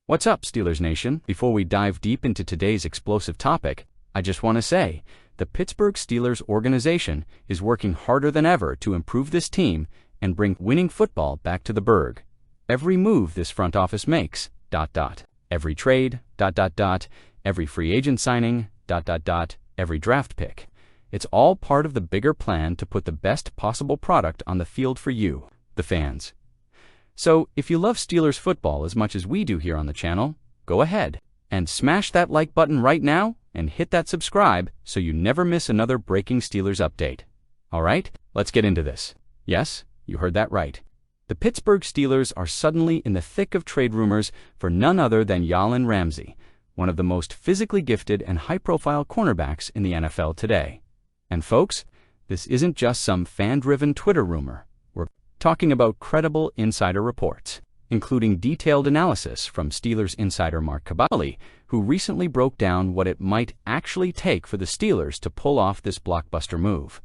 What's up, Steelers Nation? Before we dive deep into today's explosive topic, I just want to say, the Pittsburgh Steelers organization is working harder than ever to improve this team and bring winning football back to the Burgh. Every move this front office makes, every trade, every free agent signing, every draft pick. It's all part of the bigger plan to put the best possible product on the field for you, the fans. So, if you love Steelers football as much as we do here on the channel, go ahead and smash that like button right now and hit that subscribe so you never miss another breaking Steelers update. Alright, let's get into this. Yes, you heard that right. The Pittsburgh Steelers are suddenly in the thick of trade rumors for none other than Jalen Ramsey, one of the most physically gifted and high-profile cornerbacks in the NFL today. And folks, this isn't just some fan-driven Twitter rumor. We're talking about credible insider reports, including detailed analysis from Steelers insider Mark Kaboly, who recently broke down what it might actually take for the Steelers to pull off this blockbuster move.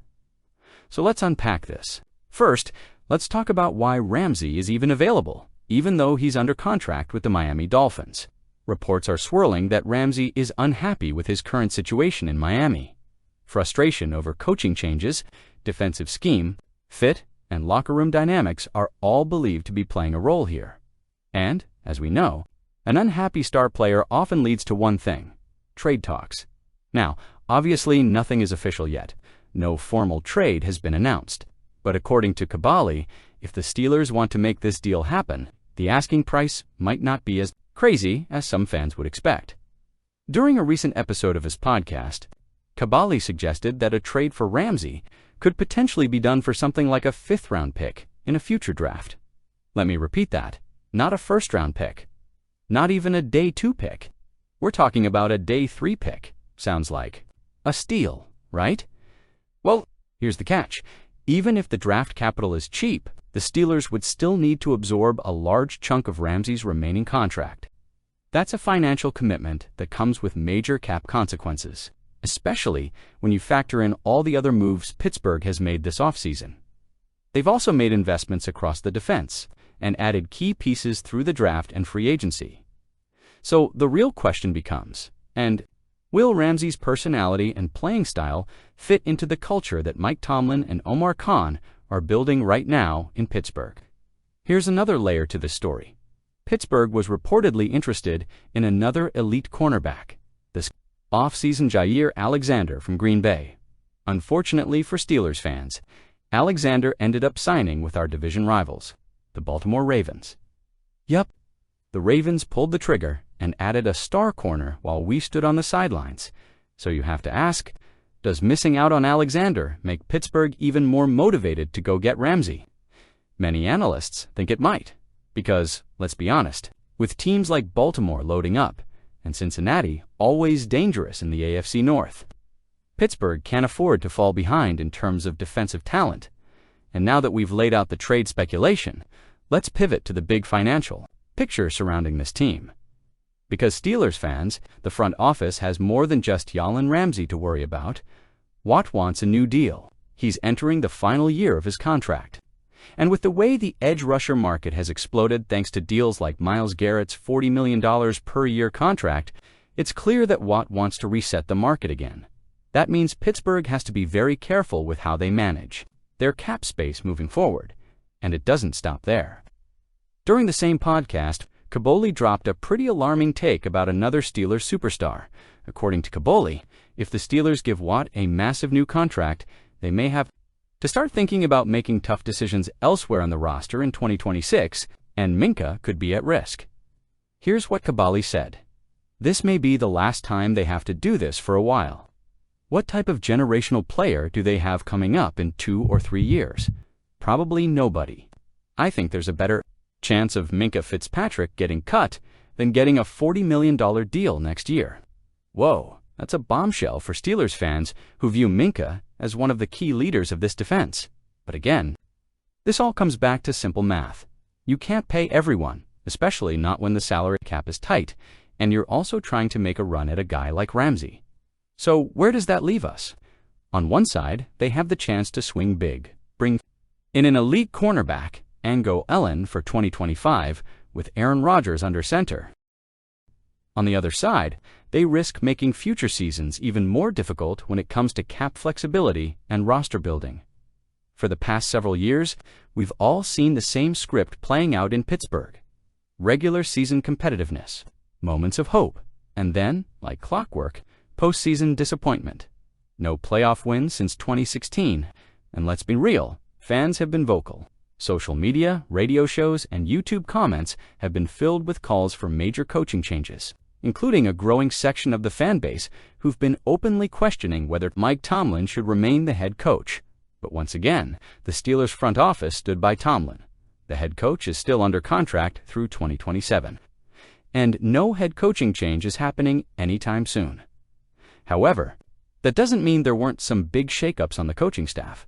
So let's unpack this. First, let's talk about why Ramsey is even available, even though he's under contract with the Miami Dolphins. Reports are swirling that Ramsey is unhappy with his current situation in Miami. Frustration over coaching changes, defensive scheme, fit, and locker room dynamics are all believed to be playing a role here. And, as we know, an unhappy star player often leads to one thing: trade talks. Now, obviously nothing is official yet. No formal trade has been announced. But according to Kaboly, if the Steelers want to make this deal happen, the asking price might not be as crazy as some fans would expect. During a recent episode of his podcast, Kaboly suggested that a trade for Ramsey could potentially be done for something like a 5th-round pick in a future draft. Let me repeat that. Not a 1st-round pick. Not even a day 2 pick. We're talking about a day 3 pick. Sounds like a steal, right? Well, here's the catch. Even if the draft capital is cheap, the Steelers would still need to absorb a large chunk of Ramsey's remaining contract. That's a financial commitment that comes with major cap consequences, especially when you factor in all the other moves Pittsburgh has made this offseason. They've also made investments across the defense and added key pieces through the draft and free agency. So the real question becomes, will Ramsey's personality and playing style fit into the culture that Mike Tomlin and Omar Khan are building right now in Pittsburgh? Here's another layer to this story. Pittsburgh was reportedly interested in another elite cornerback, this off-season Jair Alexander from Green Bay. Unfortunately for Steelers fans, Alexander ended up signing with our division rivals, the Baltimore Ravens. Yup, the Ravens pulled the trigger and added a star corner while we stood on the sidelines. So you have to ask, does missing out on Alexander make Pittsburgh even more motivated to go get Ramsey? Many analysts think it might, because, let's be honest, with teams like Baltimore loading up, and Cincinnati always dangerous in the AFC North, Pittsburgh can't afford to fall behind in terms of defensive talent. And now that we've laid out the trade speculation, let's pivot to the big financial picture surrounding this team. Because Steelers fans, the front office has more than just Jalen Ramsey to worry about. Watt wants a new deal. He's entering the final year of his contract. And with the way the edge rusher market has exploded thanks to deals like Myles Garrett's $40 million per year contract, it's clear that Watt wants to reset the market again. That means Pittsburgh has to be very careful with how they manage their cap space moving forward. And it doesn't stop there. During the same podcast, Kaboly dropped a pretty alarming take about another Steelers superstar. According to Kaboly, if the Steelers give Watt a massive new contract, they may have to start thinking about making tough decisions elsewhere on the roster in 2026, and Minkah could be at risk. Here's what Kaboly said. This may be the last time they have to do this for a while. What type of generational player do they have coming up in 2 or 3 years? Probably nobody. I think there's a better chance of Minkah Fitzpatrick getting cut than getting a $40 million deal next year. Whoa, that's a bombshell for Steelers fans who view Minkah as one of the key leaders of this defense. But again, this all comes back to simple math. You can't pay everyone, especially not when the salary cap is tight, and you're also trying to make a run at a guy like Ramsey. So where does that leave us? On one side, they have the chance to swing big, bring in an elite cornerback, and go Ellen for 2025 with Aaron Rodgers under center. On the other side, they risk making future seasons even more difficult when it comes to cap flexibility and roster building. For the past several years, we've all seen the same script playing out in Pittsburgh. Regular season competitiveness, moments of hope, and then, like clockwork, postseason disappointment. No playoff wins since 2016, and let's be real, fans have been vocal. Social media, radio shows, and YouTube comments have been filled with calls for major coaching changes, including a growing section of the fan base who've been openly questioning whether Mike Tomlin should remain the head coach. But once again, the Steelers front office stood by Tomlin. The head coach is still under contract through 2027. And no head coaching change is happening anytime soon. However, that doesn't mean there weren't some big shakeups on the coaching staff.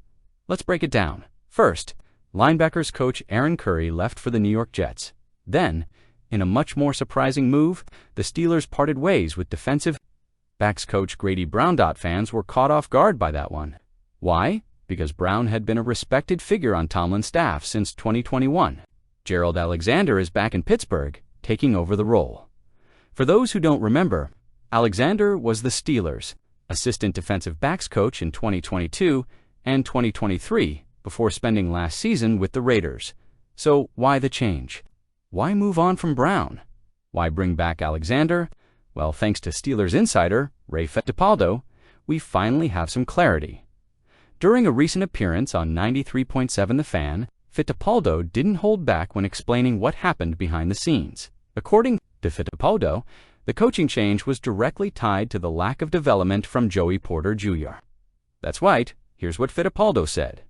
Let's break it down. First, linebackers coach Aaron Curry left for the New York Jets. Then, in a much more surprising move, the Steelers parted ways with defensive backs coach Grady Brown. Fans were caught off guard by that one. Why? Because Brown had been a respected figure on Tomlin's staff since 2021. Gerald Alexander is back in Pittsburgh, taking over the role. For those who don't remember, Alexander was the Steelers' assistant defensive backs coach in 2022 and 2023 before spending last season with the Raiders. So why the change? Why move on from Brown? Why bring back Alexander? Well, thanks to Steelers insider Ray Fittipaldo, we finally have some clarity. During a recent appearance on 93.7 The Fan, Fittipaldo didn't hold back when explaining what happened behind the scenes. According to Fittipaldo, the coaching change was directly tied to the lack of development from Joey Porter Jr. That's right, here's what Fittipaldo said.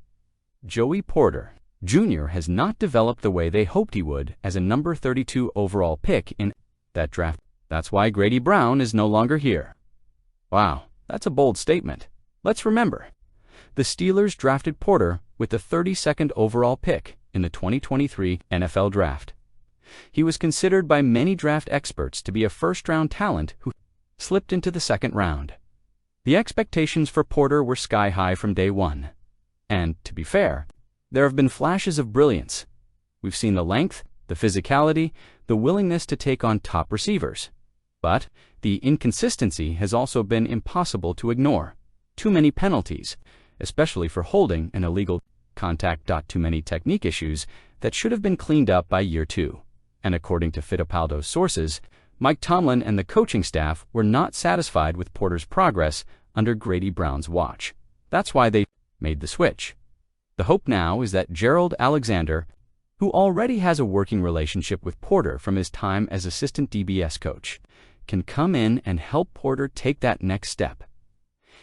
Joey Porter Jr. has not developed the way they hoped he would as a number 32 overall pick in that draft. That's why Grady Brown is no longer here. Wow, that's a bold statement. Let's remember, the Steelers drafted Porter with the 32nd overall pick in the 2023 NFL Draft. He was considered by many draft experts to be a first-round talent who slipped into the second round. The expectations for Porter were sky-high from day one. And, to be fair, there have been flashes of brilliance. We've seen the length, the physicality, the willingness to take on top receivers. But the inconsistency has also been impossible to ignore. Too many penalties, especially for holding and illegal contact. Too many technique issues that should have been cleaned up by year two. And according to Fittipaldo's sources, Mike Tomlin and the coaching staff were not satisfied with Porter's progress under Grady Brown's watch. That's why they made the switch. The hope now is that Gerald Alexander, who already has a working relationship with Porter from his time as assistant DBS coach, can come in and help Porter take that next step.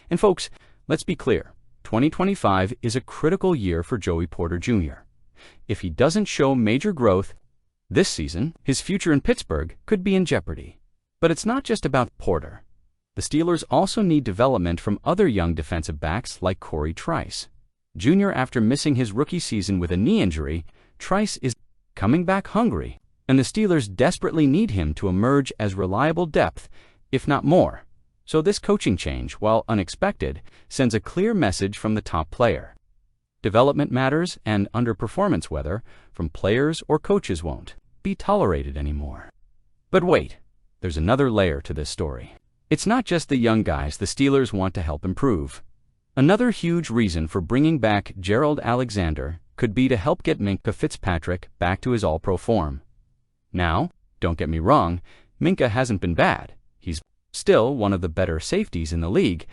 And folks, let's be clear, 2025 is a critical year for Joey Porter Jr. If he doesn't show major growth this season, his future in Pittsburgh could be in jeopardy. But it's not just about Porter. The Steelers also need development from other young defensive backs like Corey Trice Jr. After missing his rookie season with a knee injury, Trice is coming back hungry, and the Steelers desperately need him to emerge as reliable depth, if not more. So this coaching change, while unexpected, sends a clear message from the top player. Development matters, and underperformance, whether from players or coaches, won't be tolerated anymore. But wait, there's another layer to this story. It's not just the young guys the Steelers want to help improve. Another huge reason for bringing back Gerald Alexander could be to help get Minkah Fitzpatrick back to his all-pro form. Now, don't get me wrong, Minkah hasn't been bad. He's still one of the better safeties in the league,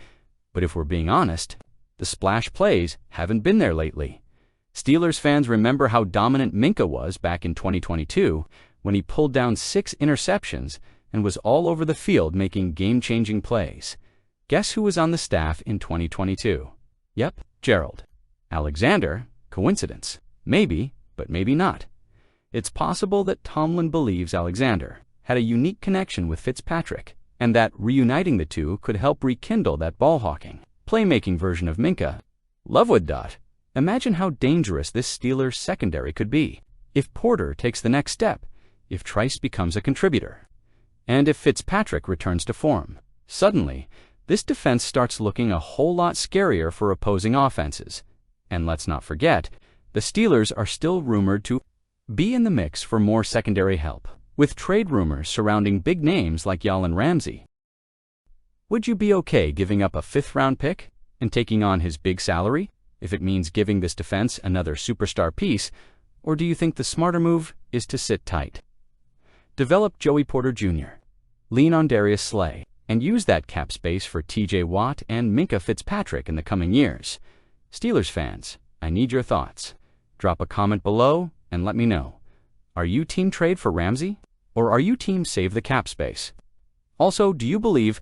but if we're being honest, the splash plays haven't been there lately. Steelers fans remember how dominant Minkah was back in 2022 when he pulled down 6 interceptions and was all over the field making game-changing plays. Guess who was on the staff in 2022? Yep, Gerald Alexander. Coincidence? Maybe, but maybe not. It's possible that Tomlin believes Alexander had a unique connection with Fitzpatrick, and that reuniting the two could help rekindle that ball-hawking, playmaking version of Minkah. Lovewood. Imagine how dangerous this Steelers secondary could be if Porter takes the next step, if Trice becomes a contributor, and if Fitzpatrick returns to form. Suddenly, this defense starts looking a whole lot scarier for opposing offenses. And let's not forget, the Steelers are still rumored to be in the mix for more secondary help. with trade rumors surrounding big names like Jalen Ramsey. Would you be okay giving up a fifth-round pick and taking on his big salary if it means giving this defense another superstar piece, or do you think the smarter move is to sit tight? Develop Joey Porter Jr., lean on Darius Slay, and use that cap space for TJ Watt and Minkah Fitzpatrick in the coming years. Steelers fans, I need your thoughts. Drop a comment below and let me know. Are you team trade for Ramsey, or are you team save the cap space? Also, do you believe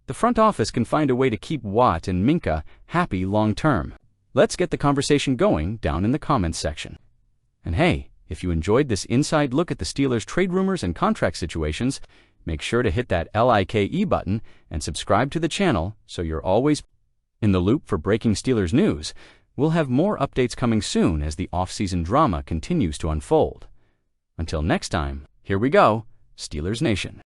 the front office can find a way to keep Watt and Minkah happy long-term? Let's get the conversation going down in the comments section. And hey, if you enjoyed this inside look at the Steelers' trade rumors and contract situations, make sure to hit that like button and subscribe to the channel so you're always in the loop for breaking Steelers news. We'll have more updates coming soon as the off-season drama continues to unfold. Until next time, here we go, Steelers Nation.